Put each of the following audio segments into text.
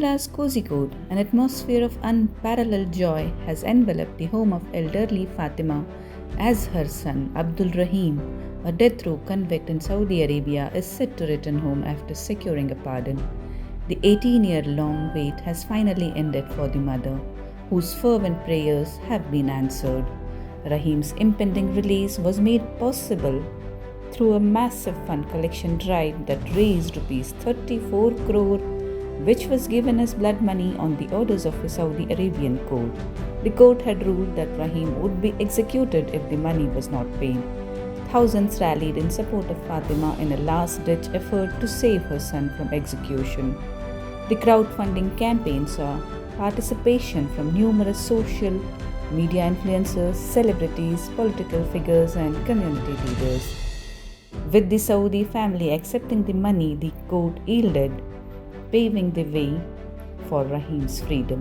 Kerala's Kozhikode, an atmosphere of unparalleled joy, has enveloped the home of elderly Fatima as her son Abdul Rahim, a death row convict in Saudi Arabia, is set to return home after securing a pardon. The 18-year-long wait has finally ended for the mother, whose fervent prayers have been answered. Rahim's impending release was made possible through a massive fund collection drive that raised Rs 34 crore, which was given as blood money on the orders of a Saudi Arabian court. The court had ruled that Rahim would be executed if the money was not paid. Thousands rallied in support of Fatima in a last-ditch effort to save her son from execution. The crowdfunding campaign saw participation from numerous social media influencers, celebrities, political figures, and community leaders. With the Saudi family accepting the money, the court yielded, paving the way for Rahim's freedom.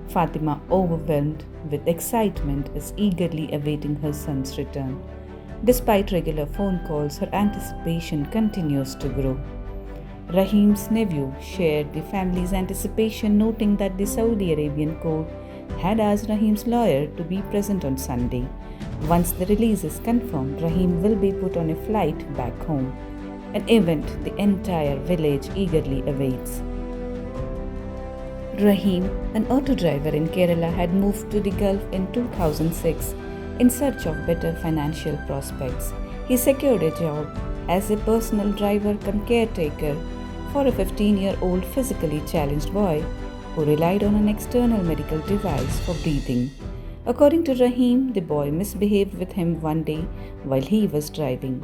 Fatima, overwhelmed with excitement, is eagerly awaiting her son's return. Despite regular phone calls, her anticipation continues to grow. Rahim's nephew shared the family's anticipation, noting that the Saudi Arabian court had asked Rahim's lawyer to be present on Sunday. Once the release is confirmed, Rahim will be put on a flight back home, an event the entire village eagerly awaits. Rahim, an auto driver in Kerala, had moved to the Gulf in 2006 in search of better financial prospects. He secured a job as a personal driver cum caretaker for a 15-year-old physically challenged boy who relied on an external medical device for breathing. According to Rahim, the boy misbehaved with him one day while he was driving.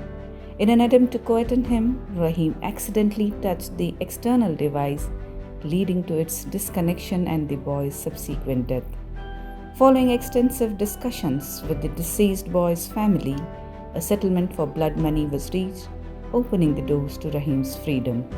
In an attempt to quieten him, Rahim accidentally touched the external device, leading to its disconnection and the boy's subsequent death. Following extensive discussions with the deceased boy's family, a settlement for blood money was reached, opening the doors to Rahim's freedom.